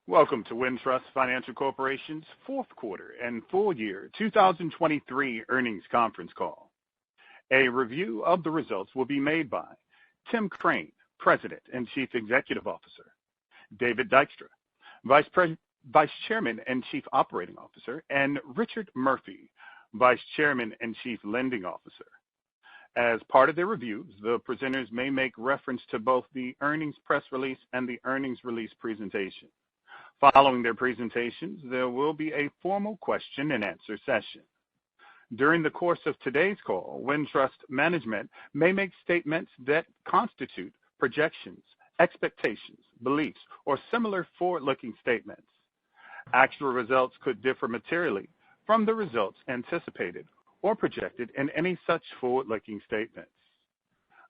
Welcome to Wintrust Financial Corporation's fourth quarter and full year 2023 earnings conference call. A review of the results will be made by Tim Crane, President and Chief Executive Officer, David Dykstra, Vice Chairman and Chief Operating Officer, and Richard Murphy, Vice Chairman and Chief Lending Officer. As part of their reviews, the presenters may make reference to both the earnings press release and the earnings release presentation. Following their presentations, there will be a formal question and answer session. During the course of today's call, Wintrust management may make statements that constitute projections, expectations, beliefs, or similar forward-looking statements. Actual results could differ materially from the results anticipated or projected in any such forward-looking statements.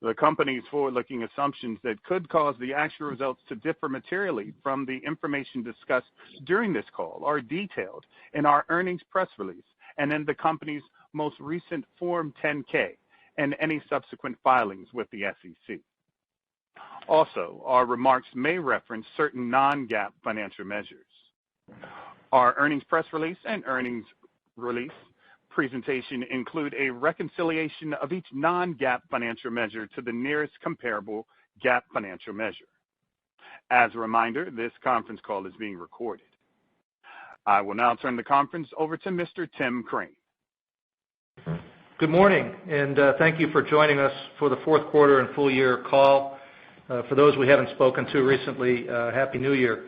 The company's forward-looking assumptions that could cause the actual results to differ materially from the information discussed during this call are detailed in our earnings press release and in the company's most recent Form 10-K and any subsequent filings with the SEC. Also, our remarks may reference certain non-GAAP financial measures. Our earnings press release and earnings release presentation include a reconciliation of each non-GAAP financial measure to the nearest comparable GAAP financial measure. As a reminder, this conference call is being recorded. I will now turn the conference over to Mr. Tim Crane. Good morning, and thank you for joining us for the fourth quarter and full year call. For those we haven't spoken to recently, Happy New Year.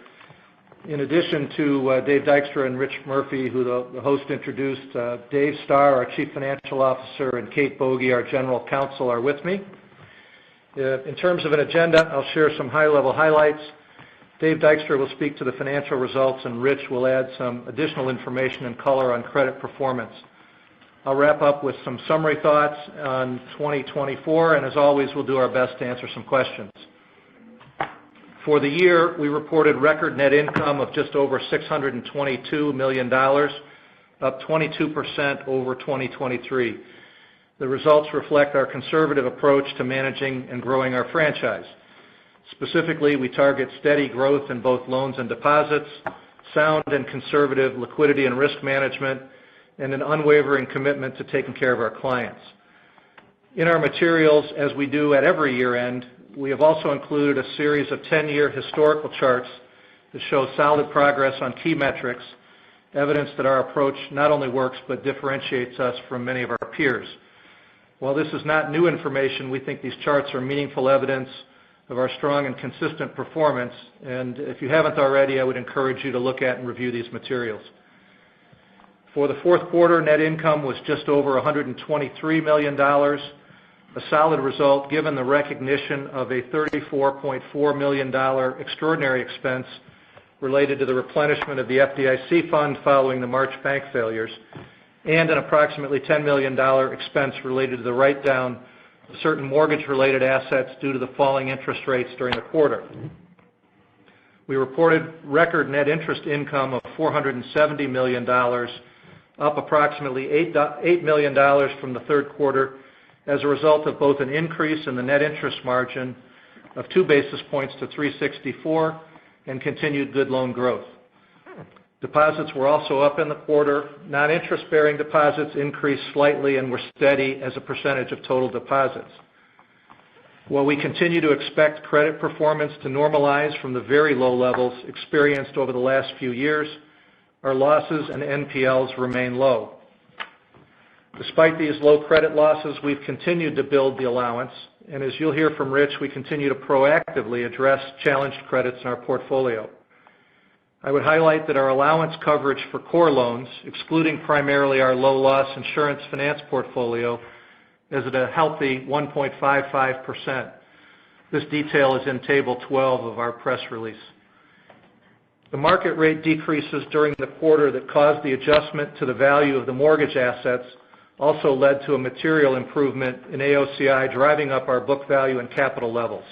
In addition to Dave Dykstra and Rich Murphy, who the host introduced, Dave Starr, our Chief Financial Officer, and Kate Bogie, our General Counsel, are with me. In terms of an agenda, I'll share some high-level highlights. Dave Dykstra will speak to the financial results, and Rich will add some additional information and color on credit performance. I'll wrap up with some summary thoughts on 2024, and as always, we'll do our best to answer some questions. For the year, we reported record net income of just over $622 million, up 22% over 2023. The results reflect our conservative approach to managing and growing our franchise. Specifically, we target steady growth in both loans and deposits, sound and conservative liquidity and risk management, and an unwavering commitment to taking care of our clients. In our materials, as we do at every year-end, we have also included a series of 10-year historical charts that show solid progress on key metrics, evidence that our approach not only works but differentiates us from many of our peers. While this is not new information, we think these charts are meaningful evidence of our strong and consistent performance, and if you haven't already, I would encourage you to look at and review these materials. For the fourth quarter, net income was just over $123 million, a solid result given the recognition of a $34.4 million extraordinary expense related to the replenishment of the FDIC fund following the March bank failures, and an approximately $10 million expense related to the write-down of certain mortgage-related assets due to the falling interest rates during the quarter. We reported record net interest income of $470 million, up approximately $8 million from the third quarter, as a result of both an increase in the net interest margin of 2 basis points to 364 and continued good loan growth. Deposits were also up in the quarter. Non-interest-bearing deposits increased slightly and were steady as a percentage of total deposits. While we continue to expect credit performance to normalize from the very low levels experienced over the last few years, our losses and NPLs remain low. Despite these low credit losses, we've continued to build the allowance, and as you'll hear from Rich, we continue to proactively address challenged credits in our portfolio. I would highlight that our allowance coverage for core loans, excluding primarily our low-loss insurance finance portfolio, is at a healthy 1.55%. This detail is in Table 12 of our press release. The market rate decreases during the quarter that caused the adjustment to the value of the mortgage assets also led to a material improvement in AOCI, driving up our book value and capital levels.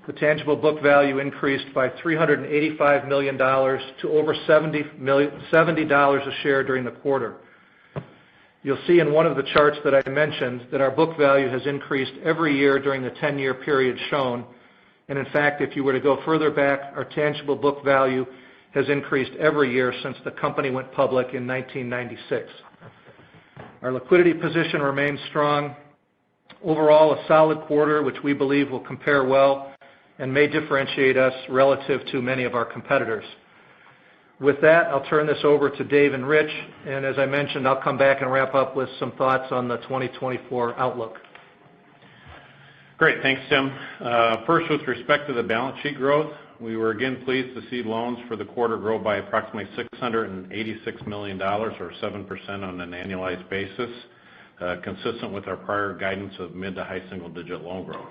The tangible book value increased by $385 million to over $70 a share during the quarter. You'll see in one of the charts that I mentioned that our book value has increased every year during the 10-year period shown, and in fact, if you were to go further back, our tangible book value has increased every year since the company went public in 1996. Our liquidity position remains strong. Overall, a solid quarter, which we believe will compare well and may differentiate us relative to many of our competitors. With that, I'll turn this over to Dave and Rich, and as I mentioned, I'll come back and wrap up with some thoughts on the 2024 outlook. Great. Thanks, Tim. First, with respect to the balance sheet growth, we were again pleased to see loans for the quarter grow by approximately $686 million, or 7% on an annualized basis, consistent with our prior guidance of mid to high single-digit loan growth.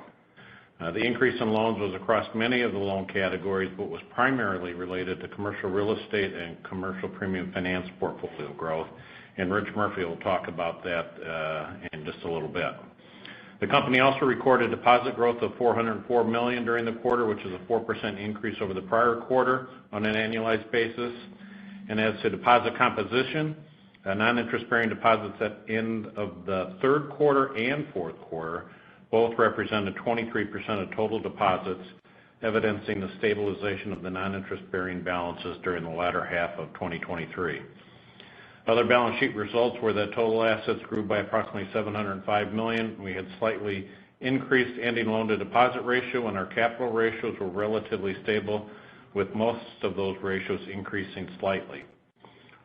The increase in loans was across many of the loan categories, but was primarily related to commercial real estate and commercial premium finance portfolio growth, and Rich Murphy will talk about that in just a little bit. The company also recorded deposit growth of $404 million during the quarter, which is a 4% increase over the prior quarter on an annualized basis. And as to deposit composition, non-interest-bearing deposits at end of the third quarter and fourth quarter both represented 23% of total deposits, evidencing the stabilization of the non-interest-bearing balances during the latter half of 2023. Other balance sheet results were that total assets grew by approximately $705 million. We had slightly increased ending loan-to-deposit ratio, and our capital ratios were relatively stable, with most of those ratios increasing slightly.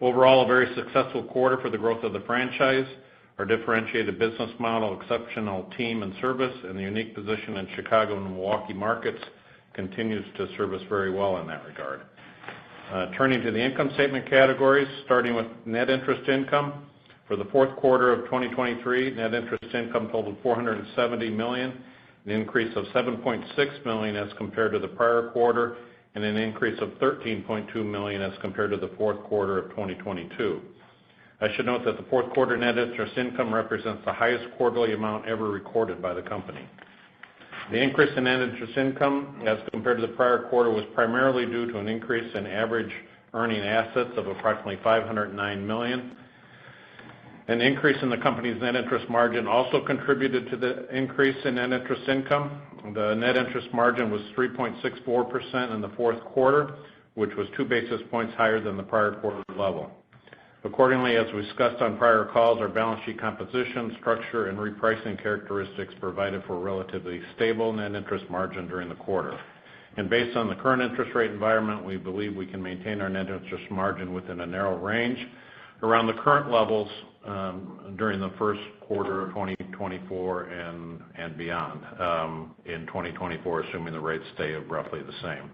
Overall, a very successful quarter for the growth of the franchise. Our differentiated business model, exceptional team and service, and the unique position in Chicago and Milwaukee markets continues to serve us very well in that regard. Turning to the income statement categories, starting with net interest income. For the fourth quarter of 2023, net interest income totaled $470 million, an increase of $7.6 million as compared to the prior quarter, and an increase of $13.2 million as compared to the fourth quarter of 2022. I should note that the fourth quarter net interest income represents the highest quarterly amount ever recorded by the company. The increase in net interest income as compared to the prior quarter was primarily due to an increase in average earning assets of approximately $509 million. An increase in the company's net interest margin also contributed to the increase in net interest income. The net interest margin was 3.64% in the fourth quarter, which was 2 basis points higher than the prior quarter level. Accordingly, as we discussed on prior calls, our balance sheet composition, structure, and repricing characteristics provided for a relatively stable net interest margin during the quarter. And based on the current interest rate environment, we believe we can maintain our net interest margin within a narrow range around the current levels during the first quarter of 2024 and beyond in 2024, assuming the rates stay roughly the same.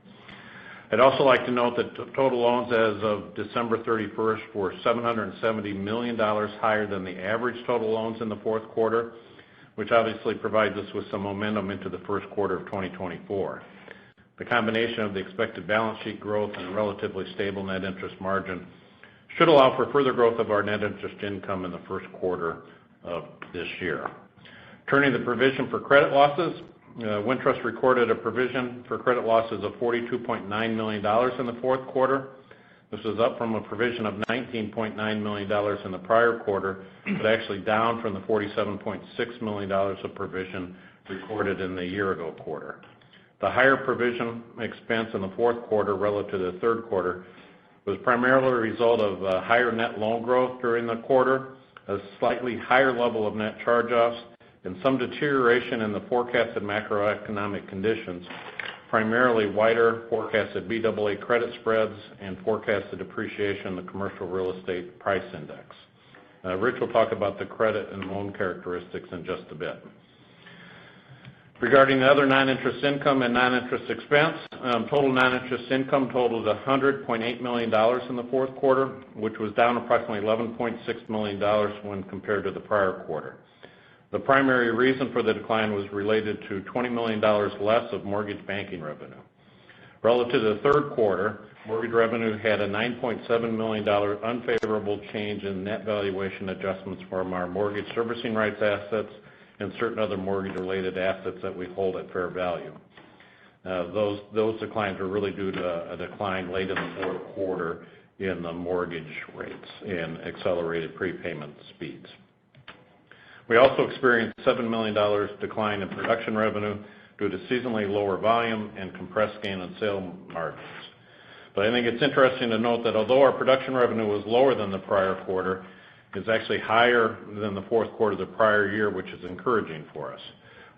I'd also like to note that total loans as of December 31st were $770 million higher than the average total loans in the fourth quarter, which obviously provides us with some momentum into the first quarter of 2024. The combination of the expected balance sheet growth and relatively stable net interest margin should allow for further growth of our net interest income in the first quarter of this year. Turning to the provision for credit losses, Wintrust recorded a provision for credit losses of $42.9 million in the fourth quarter. This is up from a provision of $19.9 million in the prior quarter, but actually down from the $47.6 million of provision recorded in the year-ago quarter. The higher provision expense in the fourth quarter relative to the third quarter was primarily a result of higher net loan growth during the quarter, a slightly higher level of net charge-offs, and some deterioration in the forecasted macroeconomic conditions, primarily wider forecasted BAA credit spreads and forecasted depreciation in the commercial real estate price index. Rich will talk about the credit and loan characteristics in just a bit. Regarding the other non-interest income and non-interest expense, total non-interest income totaled $100.8 million in the fourth quarter, which was down approximately $11.6 million when compared to the prior quarter. The primary reason for the decline was related to $20 million less of mortgage banking revenue. Relative to the third quarter, mortgage revenue had a $9.7 million unfavorable change in net valuation adjustments from our mortgage servicing rights assets and certain other mortgage-related assets that we hold at fair value. Those declines were really due to a decline late in the fourth quarter in the mortgage rates and accelerated prepayment speeds. We also experienced a $7 million decline in production revenue due to seasonally lower volume and compressed gain on sale margins. But I think it's interesting to note that although our production revenue was lower than the prior quarter, it's actually higher than the fourth quarter of the prior year, which is encouraging for us.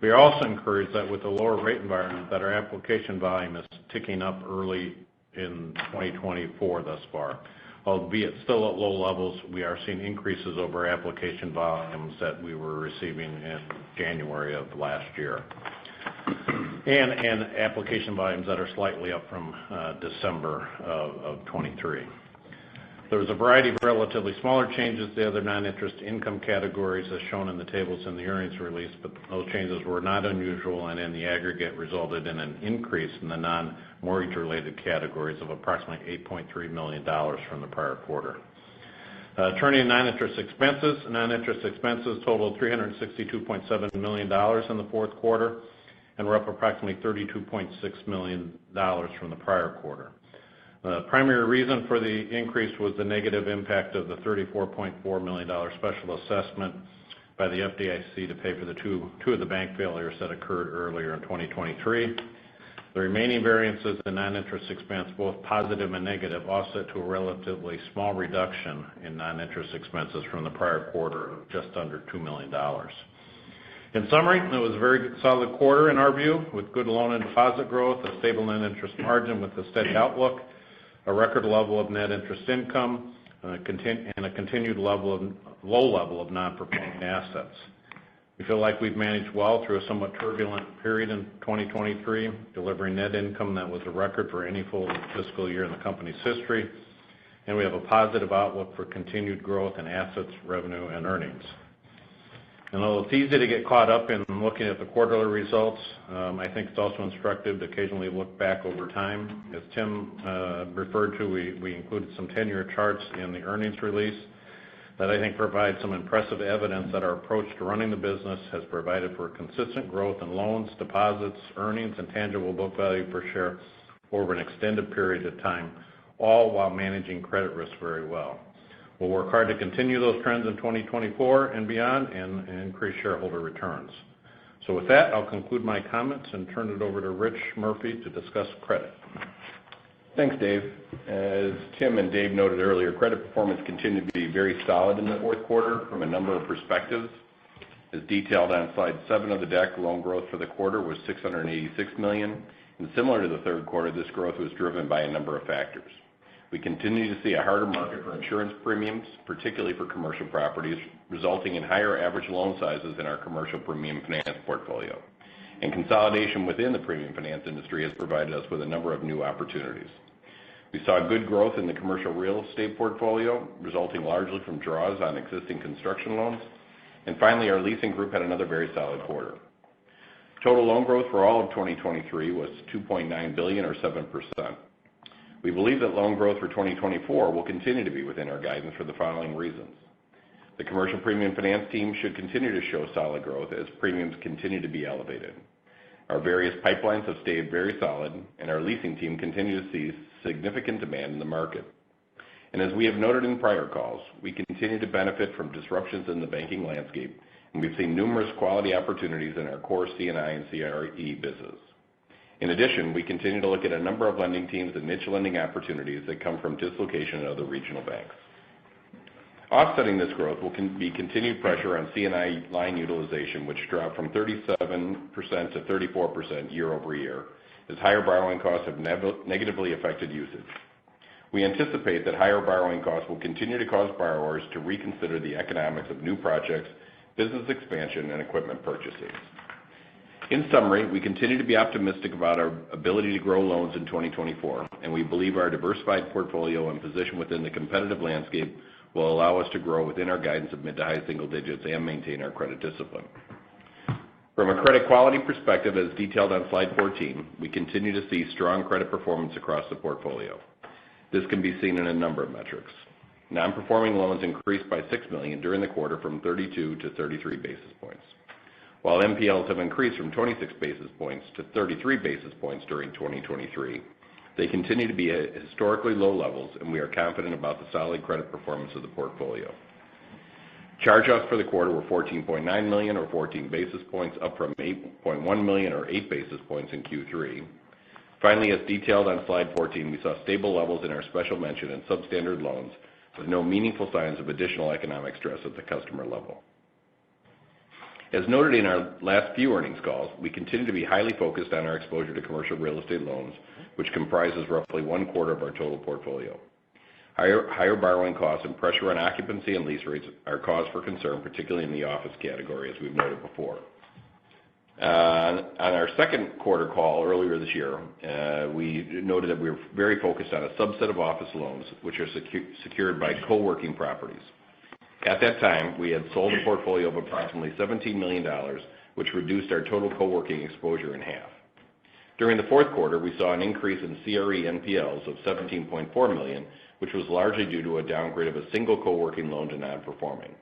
We are also encouraged that with the lower rate environment that our application volume is ticking up early in 2024 thus far. Albeit still at low levels, we are seeing increases over application volumes that we were receiving in January of last year. And application volumes that are slightly up from December of 23. There was a variety of relatively smaller changes to the other non-interest income categories as shown in the tables in the earnings release, but those changes were not unusual and in the aggregate resulted in an increase in the non-mortgage related categories of approximately $8.3 million from the prior quarter. Turning to non-interest expenses totaled $362.7 million in the fourth quarter and were up approximately $32.6 million from the prior quarter. The primary reason for the increase was the negative impact of the $34.4 million special assessment by the FDIC to pay for the two of the bank failures that occurred earlier in 2023. The remaining variances in non-interest expense, both positive and negative, offset to a relatively small reduction in non-interest expenses from the prior quarter of just under $2 million. In summary, it was a very solid quarter in our view, with good loan and deposit growth, a stable net interest margin with a steady outlook, a record level of net interest income, and a continued low level of non-performing assets. We feel like we've managed well through a somewhat turbulent period in 2023, delivering net income that was a record for any full fiscal year in the company's history, and we have a positive outlook for continued growth in assets, revenue, and earnings. And although it's easy to get caught up in looking at the quarterly results, I think it's also instructive to occasionally look back over time. As Tim referred to, we included some 10-year charts in the earnings release that I think provide some impressive evidence that our approach to running the business has provided for consistent growth in loans, deposits, earnings, and tangible book value per share over an extended period of time, all while managing credit risk very well. We'll work hard to continue those trends in 2024 and beyond and increase shareholder returns. So with that, I'll conclude my comments and turn it over to Rich Murphy to discuss credit. Thanks, Dave. As Tim and Dave noted earlier, credit performance continued to be very solid in the fourth quarter from a number of perspectives. As detailed on slide 7 of the deck, loan growth for the quarter was $686 million, and similar to the third quarter, this growth was driven by a number of factors. We continue to see a harder market for insurance premiums, particularly for commercial properties, resulting in higher average loan sizes in our commercial premium finance portfolio. And consolidation within the premium finance industry has provided us with a number of new opportunities. We saw good growth in the commercial real estate portfolio, resulting largely from draws on existing construction loans. And finally, our leasing group had another very solid quarter. Total loan growth for all of 2023 was $2.9 billion or 7%. We believe that loan growth for 2024 will continue to be within our guidance for the following reasons. The commercial premium finance team should continue to show solid growth as premiums continue to be elevated. Our various pipelines have stayed very solid, and our leasing team continues to see significant demand in the market. And as we have noted in prior calls, we continue to benefit from disruptions in the banking landscape, and we've seen numerous quality opportunities in our core C&I and CRE business. In addition, we continue to look at a number of lending teams and niche lending opportunities that come from dislocation in other regional banks. Offsetting this growth will be continued pressure on C&I line utilization, which dropped from 37% to 34% year over year, as higher borrowing costs have negatively affected usage. We anticipate that higher borrowing costs will continue to cause borrowers to reconsider the economics of new projects, business expansion, and equipment purchases. In summary, we continue to be optimistic about our ability to grow loans in 2024, and we believe our diversified portfolio and position within the competitive landscape will allow us to grow within our guidance of mid to high single digits and maintain our credit discipline. From a credit quality perspective, as detailed on slide 14, we continue to see strong credit performance across the portfolio. This can be seen in a number of metrics. Non-performing loans increased by $6 million during the quarter from 32 to 33 basis points. While NPLs have increased from 26 basis points to 33 basis points during 2023, they continue to be at historically low levels, and we are confident about the solid credit performance of the portfolio. Charge-offs for the quarter were $14.9 million or 14 basis points, up from $8.1 million or 8 basis points in Q3. Finally, as detailed on slide 14, we saw stable levels in our special mention and substandard loans with no meaningful signs of additional economic stress at the customer level. As noted in our last few earnings calls, we continue to be highly focused on our exposure to commercial real estate loans, which comprises roughly 1/4 of our total portfolio. Higher borrowing costs and pressure on occupancy and lease rates are cause for concern, particularly in the office category, as we've noted before. On our second quarter call earlier this year, we noted that we were very focused on a subset of office loans, which are secured by co-working properties. At that time, we had sold a portfolio of approximately $17 million, which reduced our total co-working exposure in half. During the fourth quarter, we saw an increase in CRE NPLs of $17.4 million, which was largely due to a downgrade of a single co-working loan to non-performing.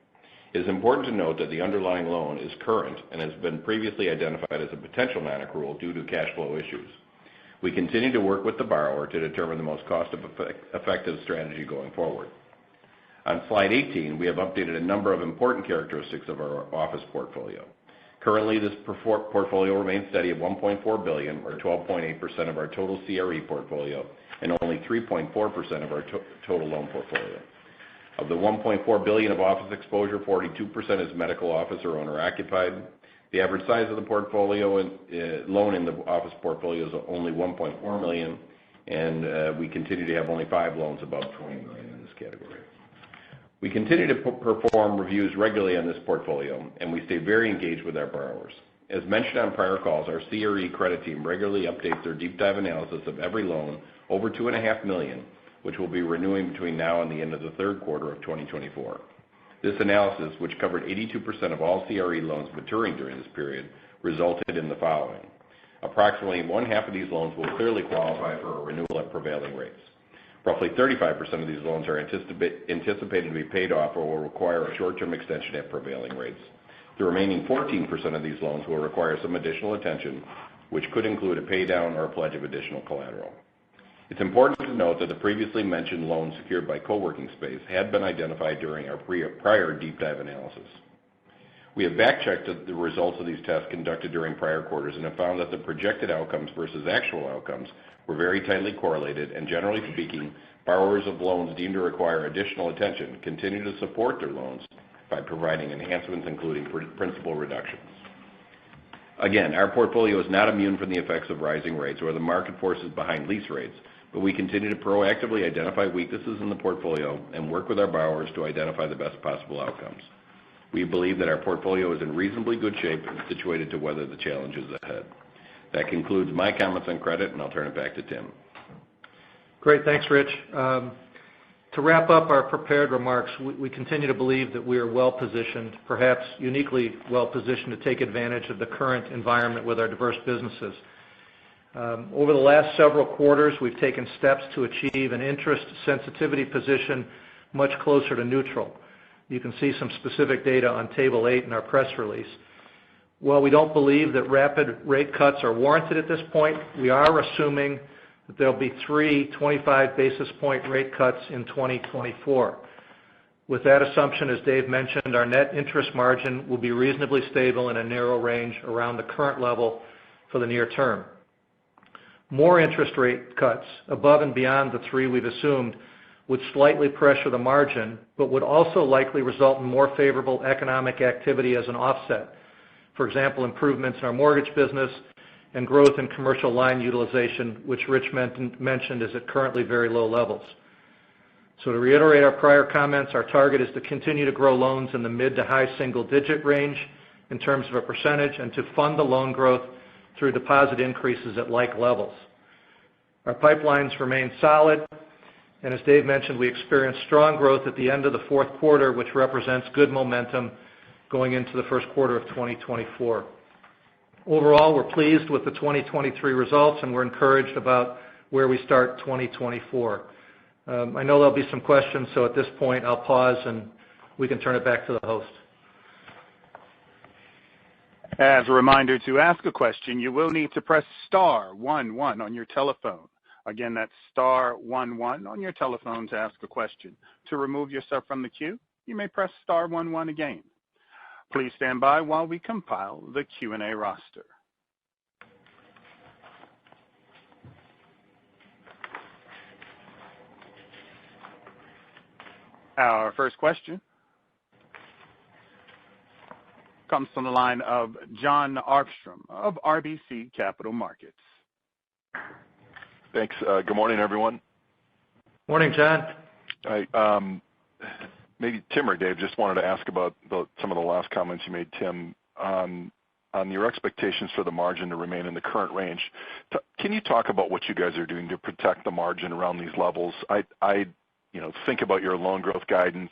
It is important to note that the underlying loan is current and has been previously identified as a potential non-accrual due to cash flow issues. We continue to work with the borrower to determine the most cost-effective strategy going forward. On slide 18, we have updated a number of important characteristics of our office portfolio. Currently, this portfolio remains steady at $1.4 billion, or 12.8% of our total CRE portfolio, and only 3.4% of our total loan portfolio. Of the $1.4 billion of office exposure, 42% is medical office or owner-occupied. The average size of the portfolio loan in the office portfolio is only $1.4 million, and we continue to have only 5 loans above $20 million in this category. We continue to perform reviews regularly on this portfolio, and we stay very engaged with our borrowers. As mentioned on prior calls, our CRE credit team regularly updates their deep dive analysis of every loan over $2.5 million, which will be renewing between now and the end of the third quarter of 2024. This analysis, which covered 82% of all CRE loans maturing during this period, resulted in the following. Approximately 1/2 of these loans will clearly qualify for a renewal at prevailing rates. Roughly 35% of these loans are anticipated to be paid off or will require a short-term extension at prevailing rates. The remaining 14% of these loans will require some additional attention, which could include a pay down or a pledge of additional collateral. It's important to note that the previously mentioned loans secured by co-working space had been identified during our prior deep dive analysis. We have back-checked the results of these tests conducted during prior quarters and have found that the projected outcomes versus actual outcomes were very tightly correlated, and generally speaking, borrowers of loans deemed to require additional attention continue to support their loans by providing enhancements including principal reductions. Again, our portfolio is not immune from the effects of rising rates or the market forces behind lease rates, but we continue to proactively identify weaknesses in the portfolio and work with our borrowers to identify the best possible outcomes. We believe that our portfolio is in reasonably good shape and situated to weather the challenges ahead. That concludes my comments on credit, and I'll turn it back to Tim. Great. Thanks, Rich. To wrap up our prepared remarks, we continue to believe that we are well-positioned, perhaps uniquely well-positioned to take advantage of the current environment with our diverse businesses. Over the last several quarters, we've taken steps to achieve an interest sensitivity position much closer to neutral. You can see some specific data on Table 8 in our press release. While we don't believe that rapid rate cuts are warranted at this point, we are assuming that there'll be 3 25 basis point rate cuts in 2024. With that assumption, as Dave mentioned, our net interest margin will be reasonably stable in a narrow range around the current level for the near term. More interest rate cuts above and beyond the 3 we've assumed would slightly pressure the margin, but would also likely result in more favorable economic activity as an offset. For example, improvements in our mortgage business and growth in commercial line utilization, which Rich mentioned is at currently very low levels. So to reiterate our prior comments, our target is to continue to grow loans in the mid to high single-digit range in terms of a percentage and to fund the loan growth through deposit increases at like levels. Our pipelines remain solid, and as Dave mentioned, we experienced strong growth at the end of the fourth quarter, which represents good momentum going into the first quarter of 2024. Overall, we're pleased with the 2023 results, and we're encouraged about where we start 2024. I know there'll be some questions, so at this point I'll pause and we can turn it back to the host. As a reminder, to ask a question, you will need to press star 11 on your telephone. Again, that's star 11 on your telephone to ask a question. To remove yourself from the queue, you may press star 11 again. Please stand by while we compile the Q&A roster. Our first question comes from the line of Jon Arfstrom of RBC Capital Markets. Thanks. Good morning, everyone. Morning, John. Maybe Tim or Dave, just wanted to ask about some of the last comments you made, Tim, on your expectations for the margin to remain in the current range. Can you talk about what you guys are doing to protect the margin around these levels? I think about your loan growth guidance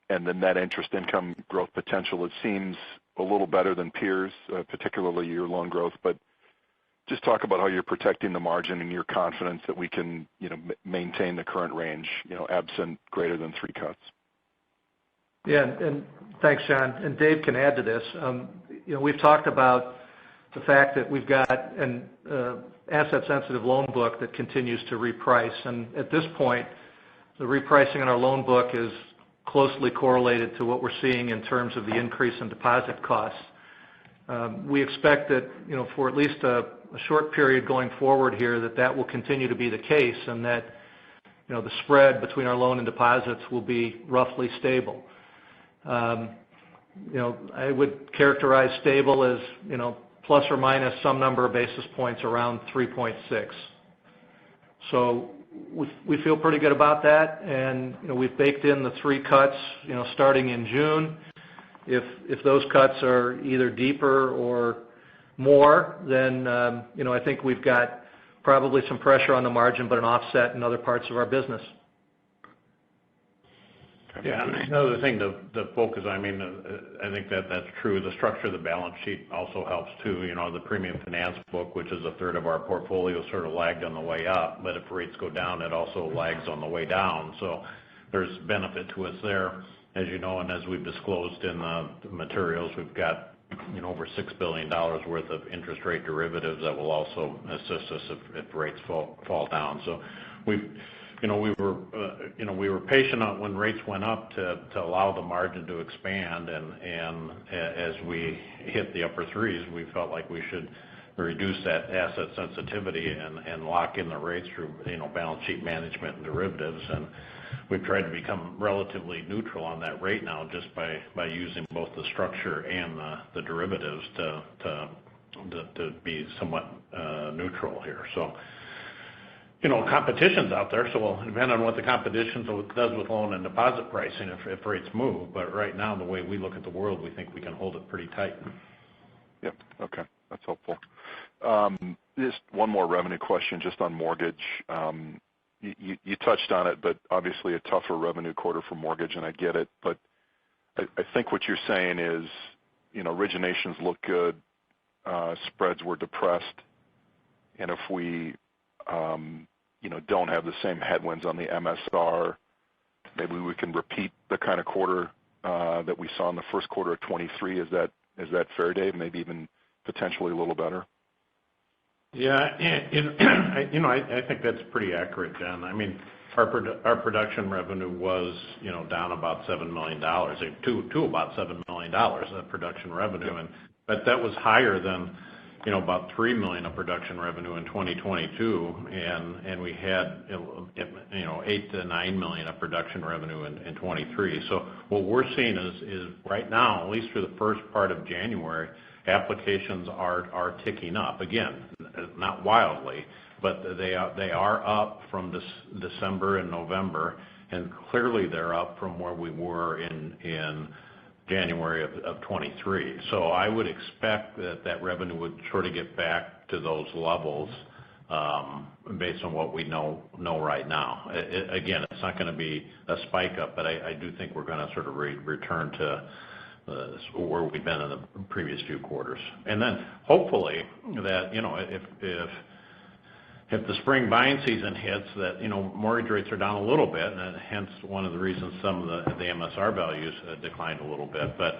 and the net interest income growth potential. It seems a little better than peers, particularly your loan growth, but just talk about how you're protecting the margin and your confidence that we can, maintain the current range, absent greater than 3 cuts. Yeah, and thanks, John. And Dave can add to this. We've talked about the fact that we've got an asset-sensitive loan book that continues to reprice. And at this point, the repricing in our loan book is closely correlated to what we're seeing in terms of the increase in deposit costs. We expect that, for at least a short period going forward here, that will continue to be the case, and that, the spread between our loan and deposits will be roughly stable. I would characterize stable as, plus or minus some number of basis points around 3.6. So we feel pretty good about that, and we've baked in the 3 cuts, starting in June. If those cuts are either deeper or more, then I think we've got probably some pressure on the margin, but an offset in other parts of our business. Yeah, another thing to focus on, I think that's true. The structure of the balance sheet also helps too. The premium finance book, which is a third of our portfolio, sort of lagged on the way up, but if rates go down, it also lags on the way down. So there's benefit to us there, as you know, and as we've disclosed in the materials, we've got over $6 billion worth of interest rate derivatives that will also assist us if rates fall down. So we were patient on when rates went up to allow the margin to expand, and as we hit the upper threes, we felt like we should reduce that asset sensitivity and lock in the rates through balance sheet management and derivatives. And we've tried to become relatively neutral on that rate now, just by using both the structure and the derivatives to be somewhat neutral here. So. Competition's out there, so it'll depend on what the competition does with loan and deposit pricing if rates move. But right now, the way we look at the world, we think we can hold it pretty tight. Yep. Okay. That's helpful. Just one more revenue question just on mortgage. You touched on it, but obviously a tougher revenue quarter for mortgage, and I get it. But I think what you're saying is, originations look good, spreads were depressed, and if we don't have the same headwinds on the MSR, maybe we can repeat the kind of quarter that we saw in the first quarter of 23. Is that fair, Dave? Maybe even potentially a little better? Yeah, I think that's pretty accurate, John. Our production revenue was, down about $7 million, to about $7 million of production revenue, but that was higher than about $3 million of production revenue in 2022, and we had, $8 to $9 million of production revenue in 23. So what we're seeing is right now, at least through the first part of January, applications are ticking up. Again, not wildly, but they are up from December and November, and clearly they're up from where we were in January of 23. So I would expect that revenue would sort of get back to those levels based on what we know right now. Again, it's not going to be a spike up, but I do think we're going to sort of return to where we've been in the previous few quarters. And then hopefully that, if the spring buying season hits, that mortgage rates are down a little bit, and hence one of the reasons some of the MSR values declined a little bit. But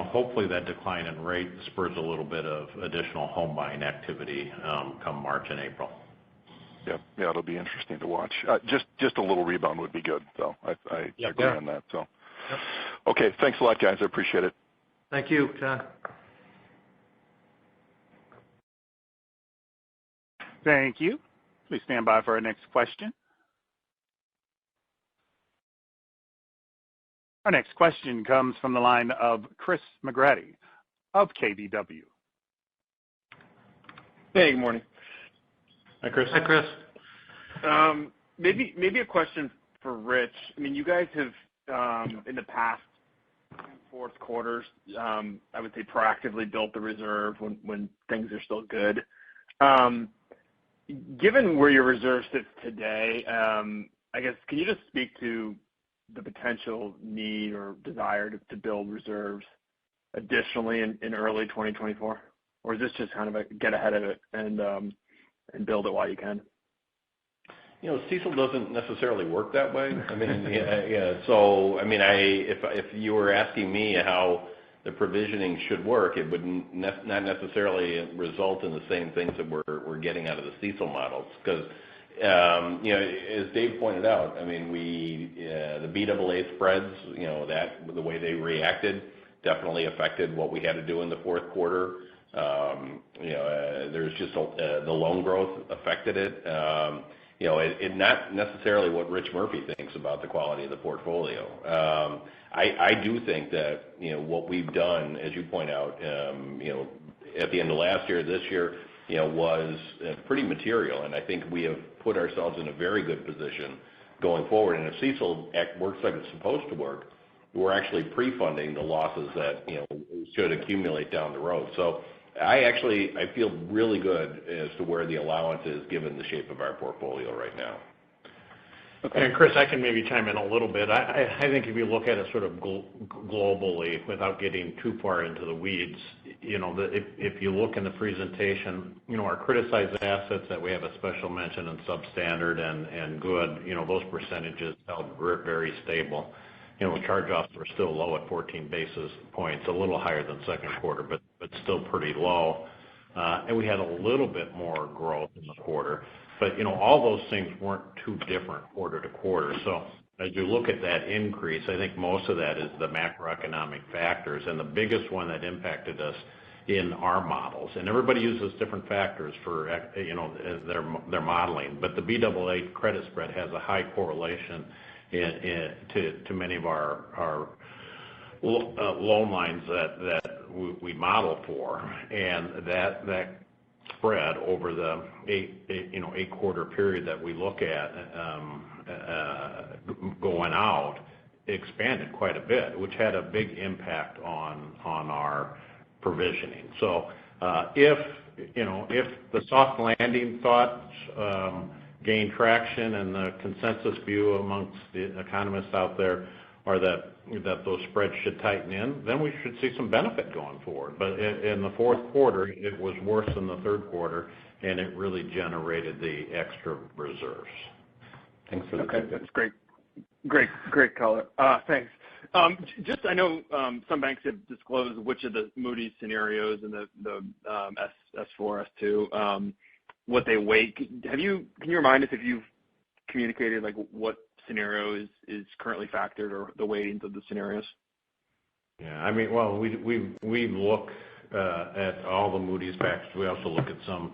hopefully that decline in rate spurs a little bit of additional home buying activity come March and April. Yeah, it'll be interesting to watch. Just a little rebound would be good, though. I agree on that. So, okay, thanks a lot, guys. I appreciate it. Thank you, John. Thank you. Please stand by for our next question. Our next question comes from the line of Chris McGratty of KBW. Hey, good morning. Hi, Chris. Hi, Chris. Maybe a question for Rich. I mean, you guys have in the past fourth quarters, I would say proactively built the reserve when things are still good. Given where your reserve sits today, I guess can you just speak to the potential need or desire to build reserves additionally in early 2024, or is this just kind of a get ahead of it and build it while you can? You know, CECL doesn't necessarily work that way. I mean, yeah. So, I mean, if you were asking me how the provisioning should work, it would not necessarily result in the same things that we're getting out of the CECL models. Because, you know, as Dave pointed out, I mean, the BAA spreads, you know, the way they reacted definitely affected what we had to do in the fourth quarter. You know, there's just the loan growth affected it. You know, it not necessarily what Rich Murphy thinks about the quality of the portfolio. I do think that, you know, what we've done, as you point out, you know, at the end of last year, this year, you know, was pretty material, and I think we have put ourselves in a very good position going forward. And if CECL works like it's supposed to work, we're actually pre-funding the losses that, you know, should accumulate down the road. So I feel really good as to where the allowance is given the shape of our portfolio right now. Okay. And Chris, I can maybe chime in a little bit. I think if you look at it sort of globally, without getting too far into the weeds, you know, if you look in the presentation, you know, our criticized assets that we have a special mention in substandard and good, you know, those percentages held very stable. You know, charge-offs were still low at 14 basis points, a little higher than second quarter, but still pretty low. And we had a little bit more growth in the quarter. But, you know, all those things weren't too different quarter to quarter. So as you look at that increase, I think most of that is the macroeconomic factors. And the biggest one that impacted us in our models, and everybody uses different factors for, you know, their modeling, but the BAA credit spread has a high correlation to many of our loan lines that we model for, and that spread over the eight quarter period that we look at going out expanded quite a bit, which had a big impact on our provisioning. So if the soft landing thoughts gain traction, and the consensus view amongst the economists out there are that those spreads should tighten in, then we should see some benefit going forward. But in the fourth quarter, it was worse than the third quarter, and it really generated the extra reserves. Thanks for the Okay, that's great color. Thanks. Just I know some banks have disclosed which of the Moody's scenarios and the S4, S2 what they weight. Can you remind us if you've communicated like what scenario is currently factored or the weightings of the scenarios? Yeah, I mean, well, we look at all the Moody's factors. We also look at some,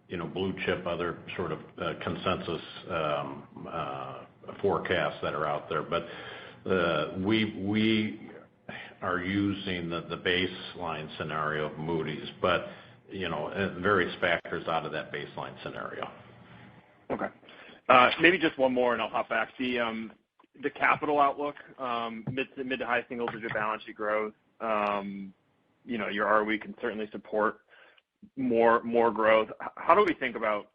you know, blue chip, other sort of consensus forecasts that are out there. But we are using the baseline scenario of Moody's, but you know, various factors out of that baseline scenario. Okay. Maybe just one more, and I'll hop back. The capital outlook, mid to high single digit balance sheet growth. You know, your ROE can certainly support more growth. How do we think about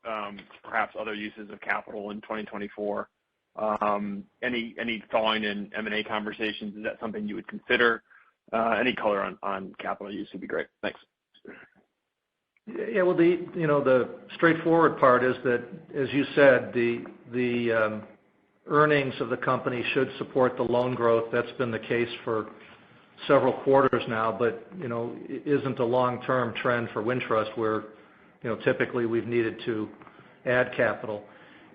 perhaps other uses of capital in 2024? Any thawing in M&A conversations? Is that something you would consider? Any color on capital use would be great. Thanks. Yeah, well, the straightforward part is that, as you said, the earnings of the company should support the loan growth. That's been the case for several quarters now, but, you know, it isn't a long-term trend for Wintrust where, you know, typically we've needed to add capital.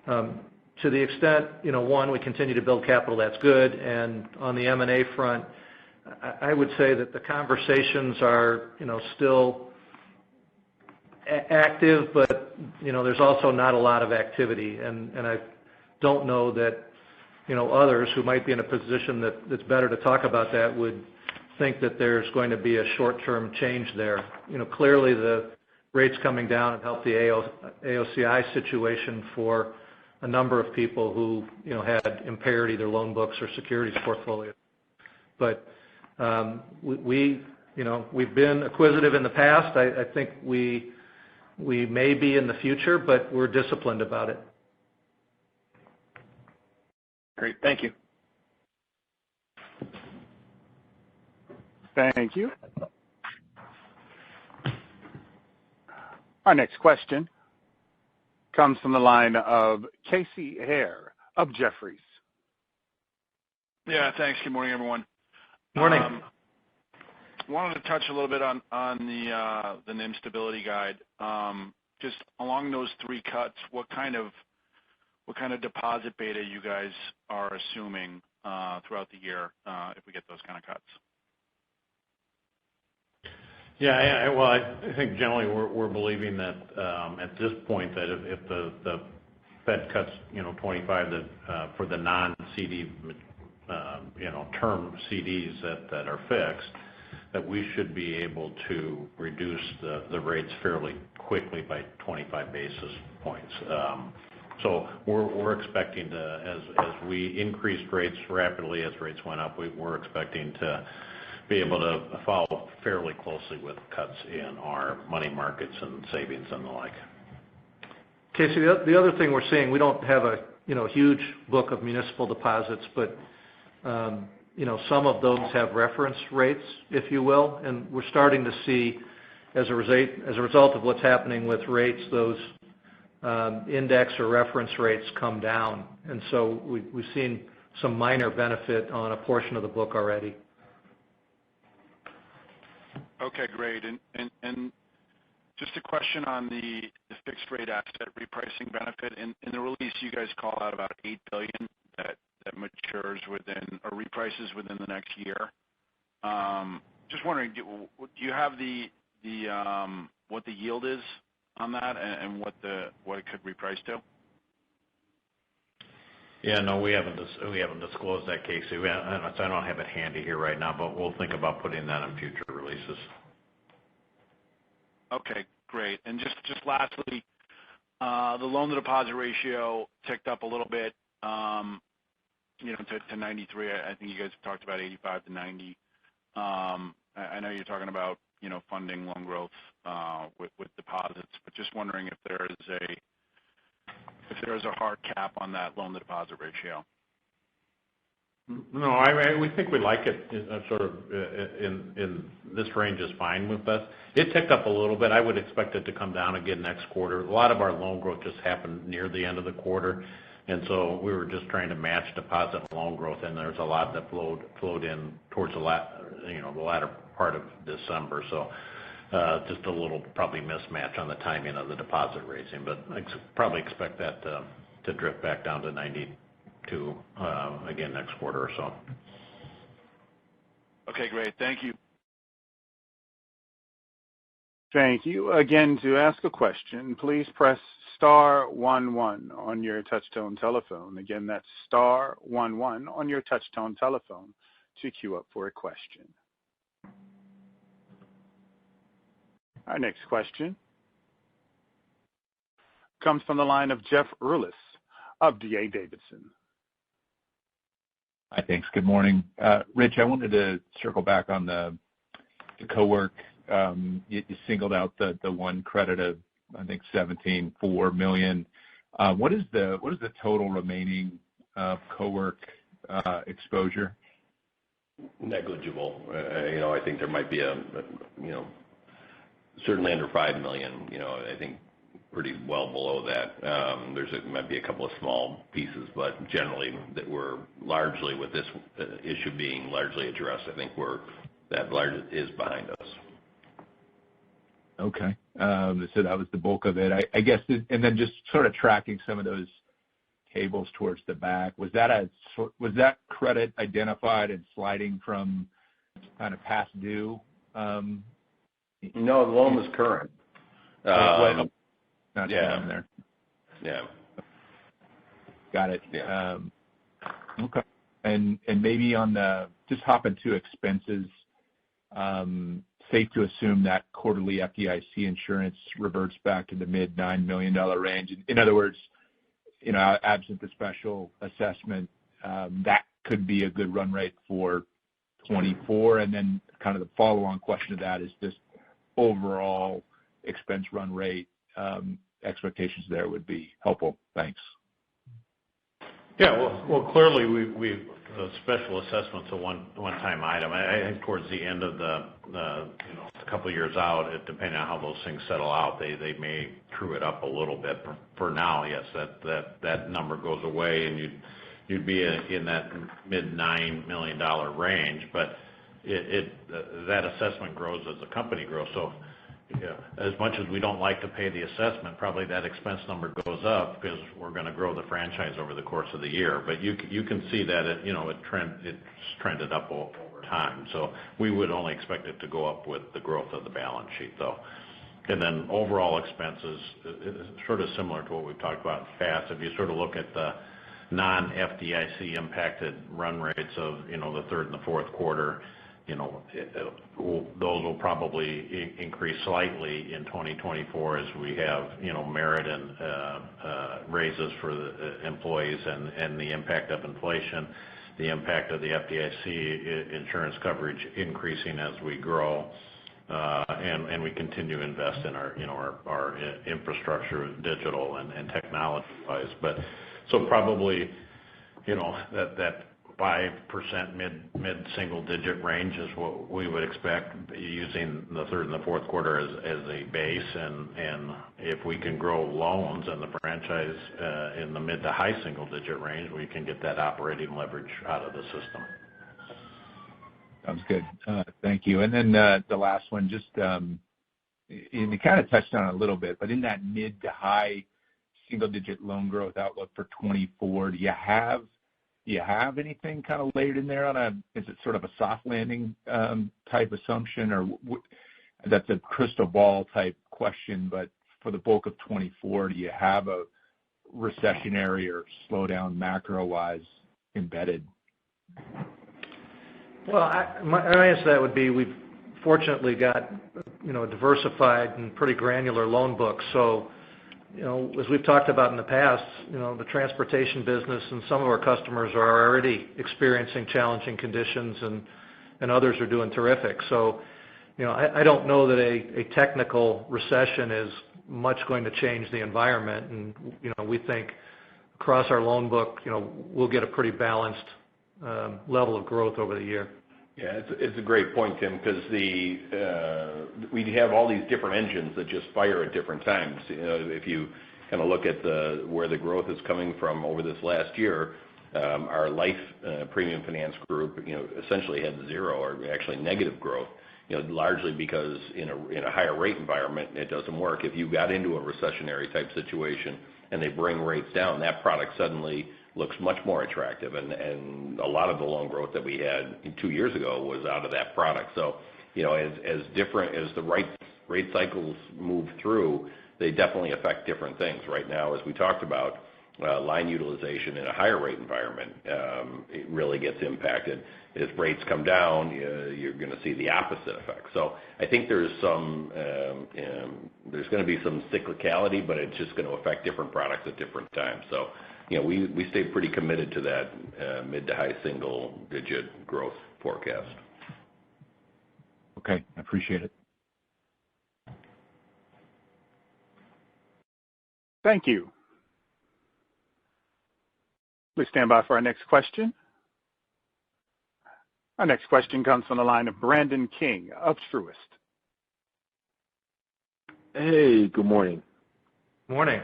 To the extent, you know, one, we continue to build capital, that's good. And on the M&A front, I would say that the conversations are, you know, still active, but, you know, there's also not a lot of activity. And I don't know that others who might be in a position that's better to talk about that would think that there's going to be a short-term change there. Clearly the rates coming down have helped the AOCI situation for a number of people who, had impaired either loan books or securities portfolio. But we've been acquisitive in the past. I think we may be in the future, but we're disciplined about it. Great. Thank you. Thank you. Our next question comes from the line of Casey Haire of Jefferies. Yeah, thanks. Good morning, everyone. Morning. Wanted to touch a little bit on the NIM stability guide. Just along those 3 cuts, what kind of deposit beta you guys are assuming throughout the year if we get those kind of cuts? Yeah, well, I think generally we're believing that at this point that if the Fed cuts 25 for the non-CD term CDs that are fixed, that we should be able to reduce the rates fairly quickly by 25 basis points. So we're expecting to, as we increased rates rapidly as rates went up, we're expecting to be able to follow fairly closely with cuts in our money markets and savings and the like. Casey, the other thing we're seeing, we don't have a huge book of municipal deposits, but some of those have reference rates, if you will, and we're starting to see as a result of what's happening with rates, those index or reference rates come down, and so we've seen some minor benefit on a portion of the book already. Okay, great. And just a question on the fixed rate asset repricing benefit. In the release, you guys call out about $8 billion that matures within or reprices within the next year. Just wondering, do you have what the yield is on that and what it could reprice to? Yeah, no, we haven't disclosed that, Casey. I don't have it handy here right now, but we'll think about putting that in future releases. Okay, great. And just lastly, the loan-to-deposit ratio ticked up a little bit, to 93. I think you guys have talked about 85 to 90. I know you're talking about funding loan growth with deposits, but just wondering if there is a hard cap on that loan-to-deposit ratio. No, we think we like it sort of in this range is fine with us. It ticked up a little bit. I would expect it to come down again next quarter. A lot of our loan growth just happened near the end of the quarter, and so we were just trying to match deposit and loan growth, and there's a lot that flowed in towards the latter part of December. So just a little probably mismatch on the timing of the deposit raising, but I probably expect that to drift back down to 92 again next quarter or so. Okay, great. Thank you. Thank you. Again, to ask a question, please press star 11 on your touchtone telephone. Again, that's star 11 on your touchtone telephone to queue up for a question. Our next question comes from the line of Jeff Rulis of D.A. Davidson. Hi, thanks. Good morning. Rich, I wanted to circle back on the co-work. You singled out the one credit of, I think, $17.4 million. What is the total remaining co-work exposure? Negligible. I think there might be certainly under $5 million. I think pretty well below that. Might be a couple of small pieces, but generally that we're largely, with this issue being largely addressed, I think that largely is behind us. Okay. So that was the bulk of it, I guess. And then just sort of tracking some of those tables towards the back, was that credit identified and sliding from kind of past due? No, the loan was current. Not down there. Yeah. Got it. Yeah. Okay. And maybe just hop into expenses, safe to assume that quarterly FDIC insurance reverts back to the mid $9 million range. In other words, absent the special assessment, that could be a good run rate for 24. And then kind of the follow-on question to that is just overall expense run rate expectations there would be helpful. Thanks. Yeah, well, clearly the special assessment's a one-time item. I think towards the end of the a couple of years out, depending on how those things settle out, they may true it up a little bit. For now, yes, that number goes away, and you'd be in that mid $9 million range. But that assessment grows as the company grows. So, as much as we don't like to pay the assessment, probably that expense number goes up because we're going to grow the franchise over the course of the year. But you can see that it's trended up over time. So we would only expect it to go up with the growth of the balance sheet, though. And then overall expenses is sort of similar to what we've talked about in the past. If you sort of look at the non-FDIC impacted run rates of the third and the fourth quarter, those will probably increase slightly in 2024 as we have merit and raises for the employees and the impact of inflation, the impact of the FDIC insurance coverage increasing as we grow, and we continue to invest in our infrastructure, digital and technology wise. But so probably that 5% mid-single digit range is what we would expect using the third and the fourth quarter as a base. And if we can grow loans and the franchise in the mid to high single digit range, we can get that operating leverage out of the system. Sounds good. Thank you. And then the last one, just you kind of touched on it a little bit, but in that mid to high single digit loan growth outlook for 24, do you have anything kind of layered in there is it sort of a soft landing type assumption, or that's a crystal ball type question, but for the bulk of 24, do you have a recessionary or slowdown macro-wise embedded? Well, my answer to that would be we've fortunately got, a diversified and pretty granular loan book. So, as we've talked about in the past, the transportation business and some of our customers are already experiencing challenging conditions, and others are doing terrific. So, I don't know that a technical recession is much going to change the environment. And, we think across our loan book, we'll get a pretty balanced level of growth over the year. Yeah, it's a great point, Tim, because we have all these different engines that just fire at different times. If you kind of look at where the growth is coming from over this last year, our life premium finance group, essentially had zero or actually negative growth. Largely because in a higher rate environment, it doesn't work. If you got into a recessionary type situation and they bring rates down, that product suddenly looks much more attractive, and a lot of the loan growth that we had 2 years ago was out of that product. So, as different as the rate cycles move through, they definitely affect different things. Right now, as we talked about, line utilization in a higher rate environment, it really gets impacted. As rates come down, you're going to see the opposite effect. So I think there's going to be some cyclicality, but it's just going to affect different products at different times. So, we stay pretty committed to that mid to high single digit growth forecast. Okay, I appreciate it. Thank you. Please stand by for our next question. Our next question comes from the line of Brandon King of Truist. Hey, good morning. Morning.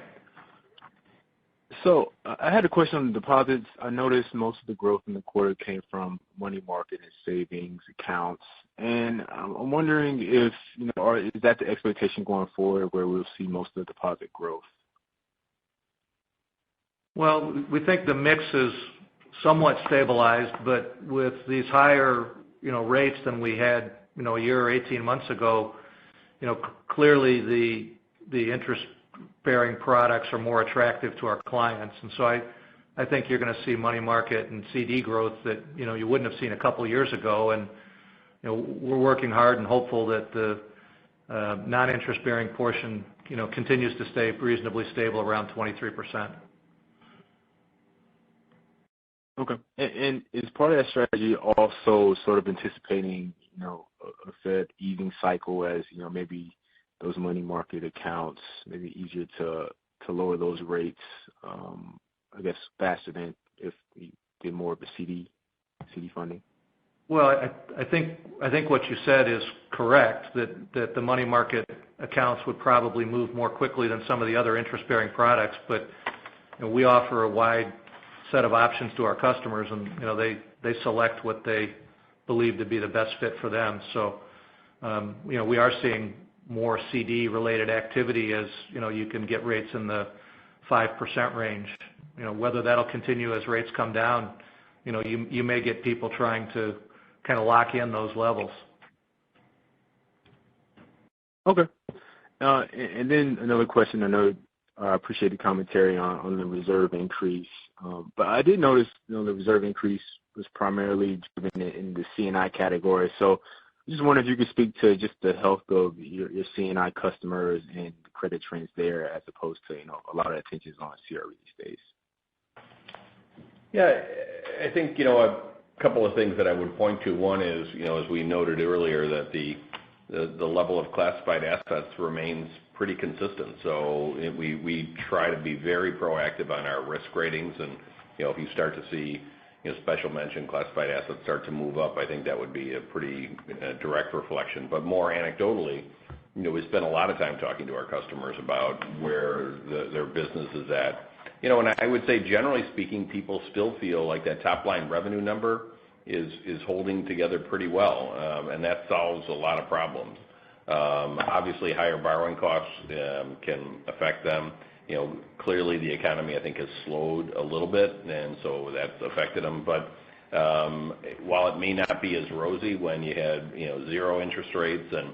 So I had a question on the deposits. I noticed most of the growth in the quarter came from money market and savings accounts. And I'm wondering if, is that the expectation going forward where we'll see most of the deposit growth? Well, we think the mix is somewhat stabilized, but with these higher, rates than we had, a year or 18 months ago, clearly the interest-bearing products are more attractive to our clients. And so I think you're going to see money market and CD growth that you wouldn't have seen a couple of years ago. And we're working hard and hopeful that the non-interest bearing portion continues to stay reasonably stable around 23%. Okay. And is part of that strategy also sort of anticipating a Fed easing cycle as maybe those money market accounts maybe easier to lower those rates, I guess faster than if you did more of a CD funding? Well, I think what you said is correct, that the money market accounts would probably move more quickly than some of the other interest-bearing products. But we offer a wide set of options to our customers, and they select what they believe to be the best fit for them. So we are seeing more CD-related activity as you can get rates in the 5% range. Whether that'll continue as rates come down, you may get people trying to kind of lock in those levels. Okay. And then another question. I know I appreciate the commentary on the reserve increase, but I did notice the reserve increase was primarily driven in the C&I category. So I just wonder if you could speak to just the health of your C&I customers and the credit trends there, as opposed to a lot of attention is on CRE these days. Yeah, I think a couple of things that I would point to. One is as we noted earlier, that the level of classified assets remains pretty consistent. So we try to be very proactive on our risk ratings, and if you start to see special mention classified assets start to move up, I think that would be a pretty direct reflection. But more anecdotally, we spend a lot of time talking to our customers about where their business is at. And I would say, generally speaking, people still feel like that top line revenue number is holding together pretty well, and that solves a lot of problems. Obviously, higher borrowing costs can affect them. Clearly the economy, I think, has slowed a little bit, and so that's affected them. But while it may not be as rosy when you had zero interest rates and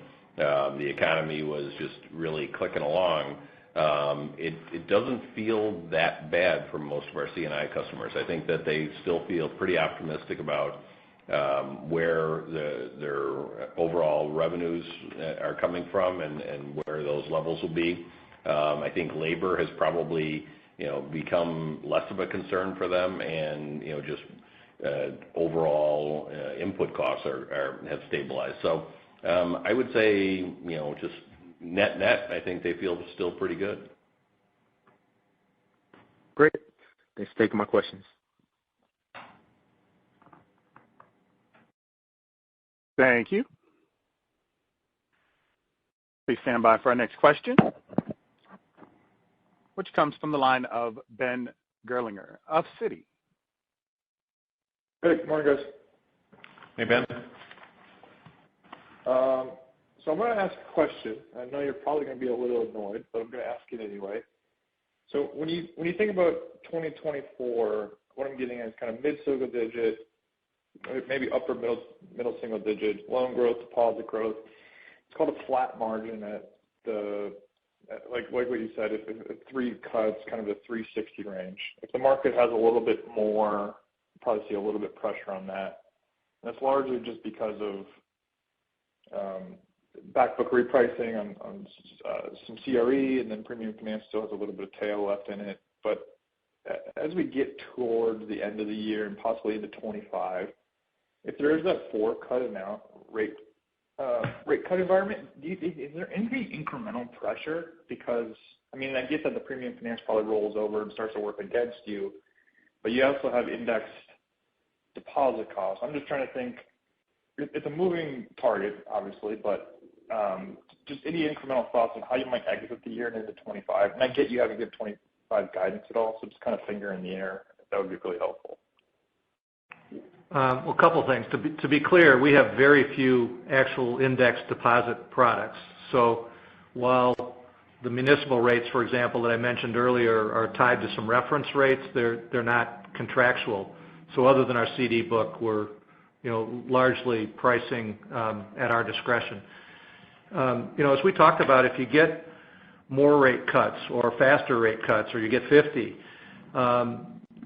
the economy was just really clicking along, it doesn't feel that bad for most of our C&I customers. I think that they still feel pretty optimistic about where their overall revenues are coming from and where those levels will be. I think labor has probably become less of a concern for them, and just overall input costs have stabilized. So I would say just net, I think they feel still pretty good. Great. Thanks for taking my questions. Thank you. Please stand by for our next question, which comes from the line of Ben Gerlinger of Citi. Hey, good morning, guys. Hey, Ben. So I'm going to ask a question. I know you're probably going to be a little annoyed, but I'm going to ask it anyway. So when you think about 2024, what I'm getting at is kind of mid-single digit, maybe upper middle single digit loan growth, deposit growth. It's called a flat margin at the like what you said, if 3 cuts, kind of the 360 range. If the market has a little bit more, probably see a little bit pressure on that. And that's largely just because of back book repricing on some CRE, and then premium finance still has a little bit of tail left in it. But as we get towards the end of the year and possibly into 25, if there is that 4 cut amount rate cut environment, is there any incremental pressure? Because I mean, I get that the premium finance probably rolls over and starts to work against you, but you also have indexed deposit costs. I'm just trying to think. It's a moving target, obviously, but just any incremental thoughts on how you might exit the year and into 25. And I get you haven't given 25 guidance at all, so just kind of finger in the air. That would be really helpful. Well, a couple things. To be clear, we have very few actual index deposit products. So while the municipal rates, for example, that I mentioned earlier, are tied to some reference rates, they're not contractual. So other than our CD book, we're largely pricing at our discretion. As we talked about, if you get more rate cuts or faster rate cuts, or you get 50,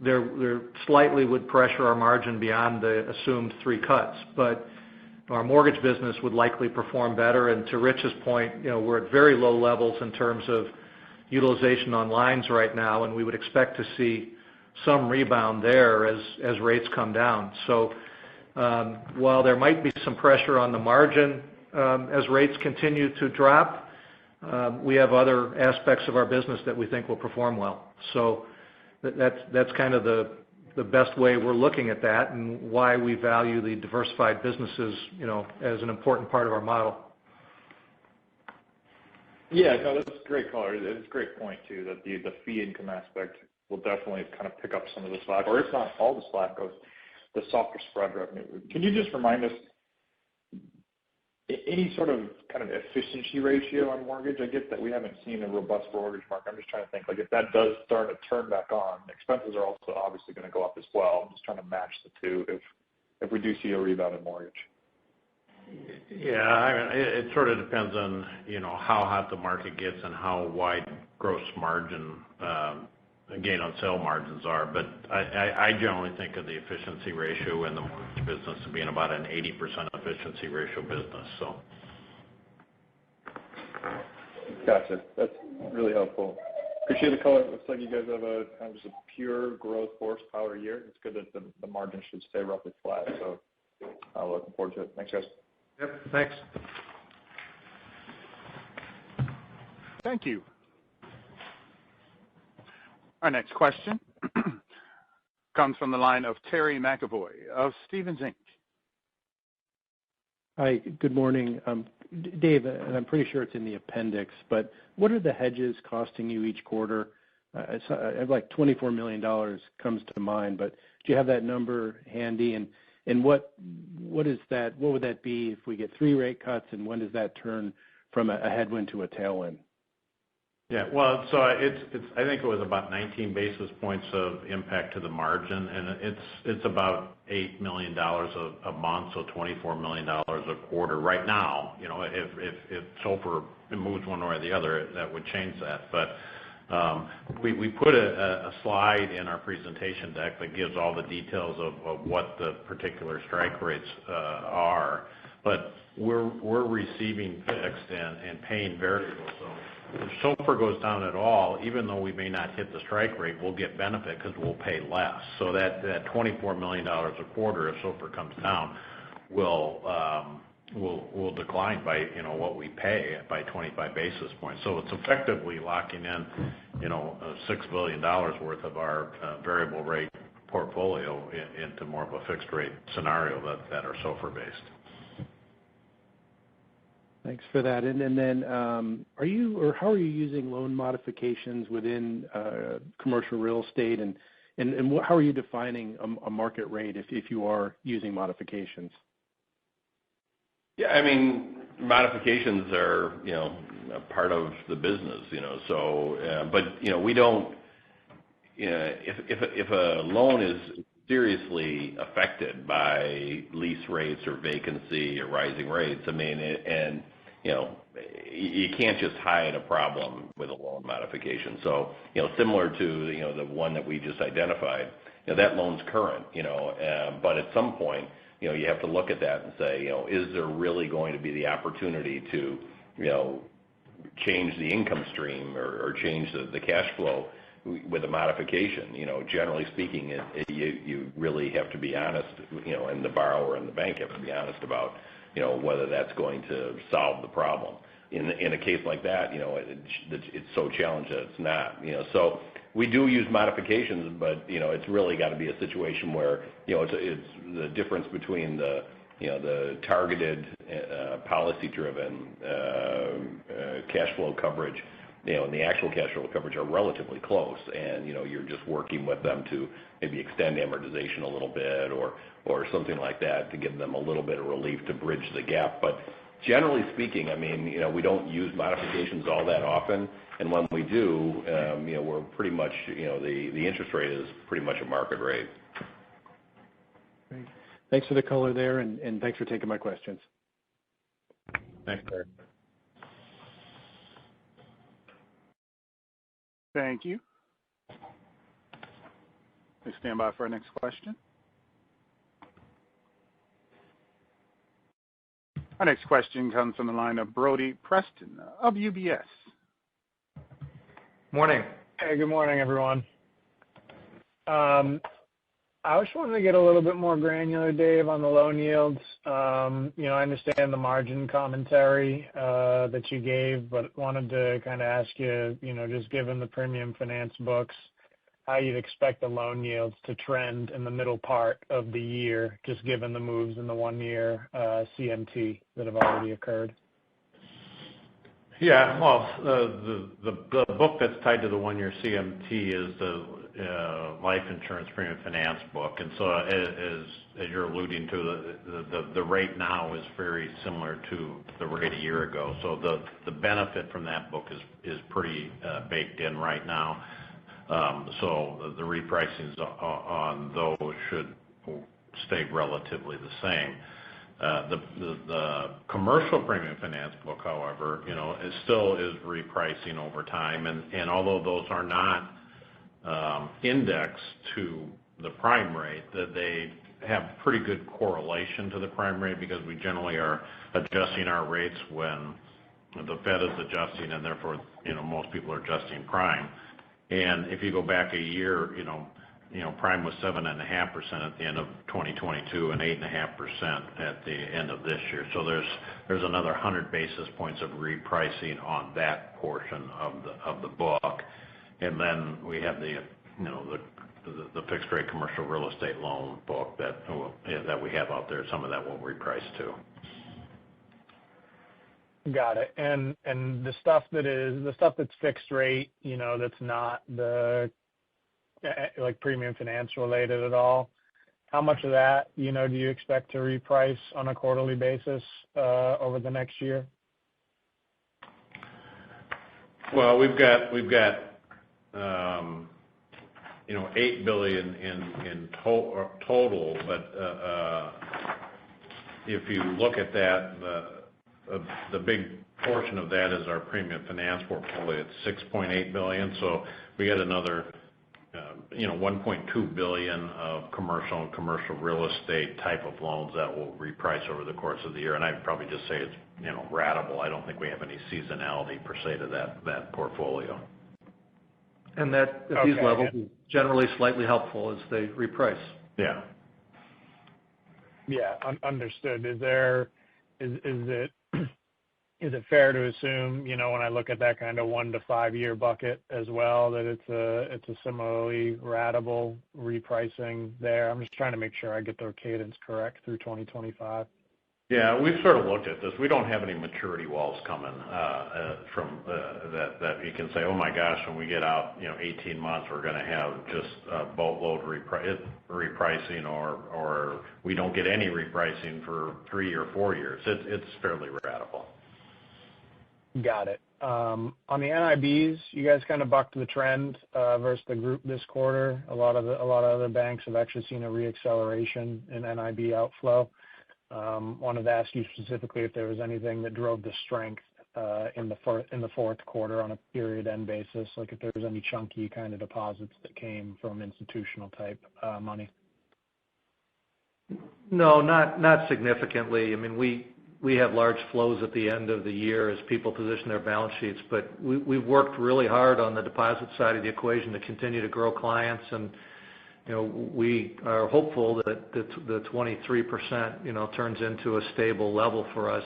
there slightly would pressure our margin beyond the assumed 3 cuts. But our mortgage business would likely perform better. And to Rich's point, we're at very low levels in terms of utilization on lines right now, and we would expect to see some rebound there as rates come down. So while there might be some pressure on the margin as rates continue to drop, we have other aspects of our business that we think will perform well. So that's kind of the best way we're looking at that, and why we value the diversified businesses, as an important part of our model. Yeah, no, that's a great color. It's a great point too, that the fee income aspect will definitely kind of pick up some of the slack, or if not all the slack goes the softer spread revenue. Can you just remind us any sort of kind of efficiency ratio on mortgage? I get that we haven't seen a robust mortgage market. I'm just trying to think, like, if that does start to turn back on, expenses are also obviously going to go up as well. I'm just trying to match the two if we do see a rebound in mortgage. Yeah, I mean, it sort of depends on, how hot the market gets and how wide gross margin, gain on sale margins are. But I generally think of the efficiency ratio in the mortgage business as being about an 80% efficiency ratio business. So. Gotcha. That's really helpful. Appreciate the color. It looks like you guys have a kind of just a pure growth horsepower year. It's good that the margin should stay roughly flat. So I'm looking forward to it. Thanks, guys. Yep, thanks. Thank you. Our next question comes from the line of Terry McEvoy of Stephens Inc. Hi, good morning. Dave, and I'm pretty sure it's in the appendix, but what are the hedges costing you each quarter? I have like $24 million comes to mind, but do you have that number handy? And what is that? What would that be if we get 3 rate cuts, and when does that turn from a headwind to a tailwind? Yeah, well, so I think it was about 19 basis points of impact to the margin, and it's about $8 million a month, so $24 million a quarter. Right now, if SOFR moves one way or the other, that would change that. But we put a slide in our presentation deck that gives all the details of what the particular strike rates are. But we're receiving fixed and paying variable. So if SOFR goes down at all, even though we may not hit the strike rate, we'll get benefit because we'll pay less. So that $24 million a quarter, if SOFR comes down, will decline by what we pay by 25 basis points. So it's effectively locking in $6 billion worth of our variable rate portfolio into more of a fixed rate scenario that are SOFR based. Thanks for that. And then, how are you using loan modifications within commercial real estate, and how are you defining a market rate if you are using modifications? Yeah, I mean, modifications are a part of the business, So, but we don't. If a loan is seriously affected by lease rates or vacancy or rising rates, I mean, you can't just hide a problem with a loan modification. So, similar to the one that we just identified, that loan's current, but at some point, you have to look at that and say, is there really going to be the opportunity to, change the income stream or change the cash flow with a modification? Generally speaking, you really have to be honest, and the borrower and the bank have to be honest about, whether that's going to solve the problem. In a case like that, it's so challenged that it's not. So we do use modifications, but it's really got to be a situation where it's the difference between the targeted policy-driven cash flow coverage, and the actual cash flow coverage are relatively close, and you're just working with them to maybe extend amortization a little bit or something like that to give them a little bit of relief to bridge the gap. But generally speaking, I mean, we don't use modifications all that often, and when we do, we're pretty much, the interest rate is pretty much a market rate. Great. Thanks for the color there, and thanks for taking my questions. Thanks, Barry. Thank you. Please stand by for our next question. Our next question comes from the line of Brody Preston of UBS. Morning. Hey, good morning, everyone. I just wanted to get a little bit more granular, Dave, on the loan yields. I understand the margin commentary that you gave, but wanted to kind of ask you, just given the premium finance books, how you'd expect the loan yields to trend in the middle part of the year, just given the moves in the 1-year CMT that have already occurred. Yeah, well, the book that's tied to the 1-year CMT is the life insurance premium finance book, and so as you're alluding to, the rate now is very similar to the rate a year ago. So the benefit from that book is pretty baked in right now. So the repricings on those should stay relatively the same. The commercial premium finance book, however, is still repricing over time, and although those are not indexed to the prime rate, that they have pretty good correlation to the prime rate because we generally are adjusting our rates when the Fed is adjusting, and therefore, most people are adjusting prime. And if you go back a year, prime was 7.5% at the end of 2022 and 8.5% at the end of this year. So there's another 100 basis points of repricing on that portion of the book. And then we have the fixed rate commercial real estate loan book that we have out there. Some of that will reprice too. Got it. And the stuff that's fixed rate, that's not the like premium finance related at all. How much of that, do you expect to reprice on a quarterly basis over the next year? Well, we've got $8 billion in total, but if you look at that, the big portion of that is our premium finance portfolio. It's $6.8 billion, so we got another $1.2 billion of commercial and commercial real estate type of loans that will reprice over the course of the year. And I'd probably just say it's ratable. I don't think we have any seasonality per se to that portfolio. And that at these levels is generally slightly helpful as they reprice. Yeah. Yeah, understood. Is it fair to assume, when I look at that kind of 1 to 5 year bucket as well, that it's a similarly ratable repricing there? I'm just trying to make sure I get the cadence correct through 2025. Yeah, we've sort of looked at this. We don't have any maturity walls coming from that you can say, oh my gosh, when we get out 18 months, we're going to have just a boatload repricing, or we don't get any repricing for 3 or 4 years. It's fairly ratable. Got it. On the NIBs, you guys kind of bucked the trend versus the group this quarter. A lot of other banks have actually seen a reacceleration in NIB outflow. Wanted to ask you specifically if there was anything that drove the strength in the fourth quarter on a period end basis, like if there was any chunky kind of deposits that came from institutional type money. No, not significantly. I mean, we have large flows at the end of the year as people position their balance sheets, but we've worked really hard on the deposit side of the equation to continue to grow clients, and we are hopeful that the 23% turns into a stable level for us.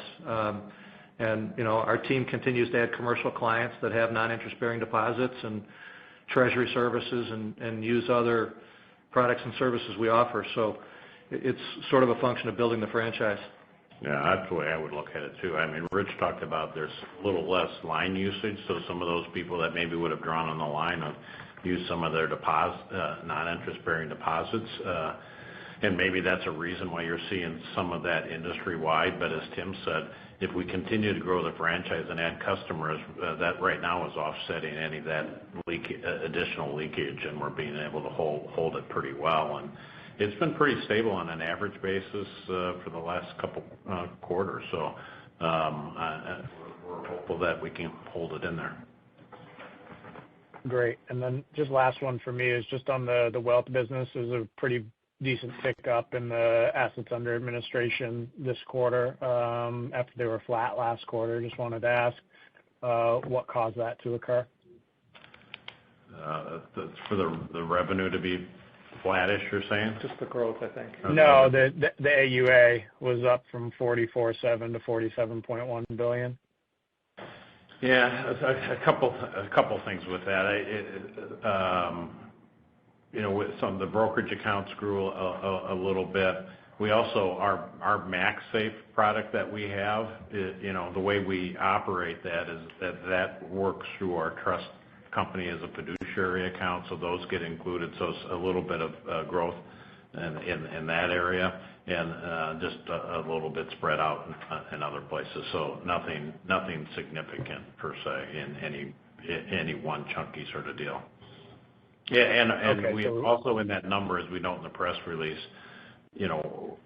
And our team continues to add commercial clients that have non-interest bearing deposits and treasury services and use other products and services we offer. So it's sort of a function of building the franchise. Yeah, that's the way I would look at it too. I mean, Rich talked about there's a little less line usage, so some of those people that maybe would have drawn on the line have used some of their non-interest bearing deposits, and maybe that's a reason why you're seeing some of that industry-wide. But as Tim said, if we continue to grow the franchise and add customers, that right now is offsetting any of that additional leakage, and we're being able to hold it pretty well. And it's been pretty stable on an average basis for the last couple quarters. So we're hopeful that we can hold it in there. Great. And then just last one for me is just on the wealth business. There's a pretty decent pickup in the assets under administration this quarter after they were flat last quarter. Just wanted to ask what caused that to occur. For the revenue to be flattish, you're saying? Just the growth, I think. No, the AUA was up from 44.7 to 47.1 billion. Yeah, a couple things with that. With some of the brokerage accounts grew a little bit. We also, our MaxSafe product that we have, the way we operate that is that works through our trust company as a fiduciary account, so those get included. So it's a little bit of growth in that area, and just a little bit spread out in other places. So nothing significant per se in any one chunky sort of deal. Yeah, and okay, we also in that number, as we note in the press release,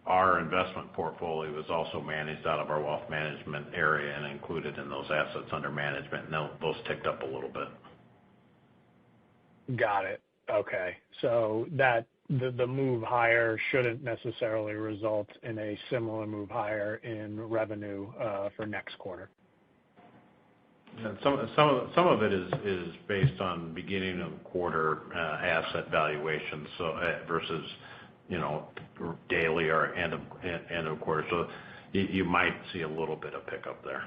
our investment portfolio is also managed out of our wealth management area and included in those assets under management. And those ticked up a little bit. Got it. Okay. So that the move higher shouldn't necessarily result in a similar move higher in revenue for next quarter. And some of it is based on beginning of quarter asset valuations, so versus daily or end of quarter. So you might see a little bit of pickup there.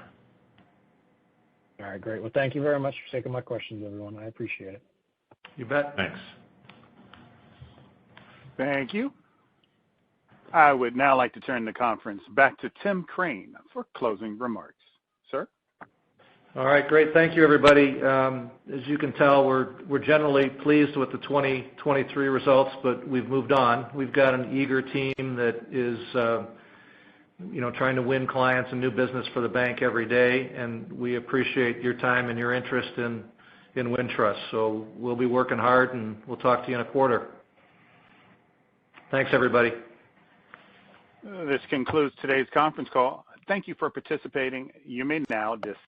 All right, great. Well, thank you very much for taking my questions, everyone. I appreciate it. You bet. Thanks. Thank you. I would now like to turn the conference back to Tim Crane for closing remarks. Sir? All right, great. Thank you, everybody. As you can tell, we're generally pleased with the 2023 results, but we've moved on. We've got an eager team that is trying to win clients and new business for the bank every day, and we appreciate your time and your interest in Wintrust. So we'll be working hard, and we'll talk to you in a quarter. Thanks, everybody. This concludes today's conference call. Thank you for participating. You may now disconnect.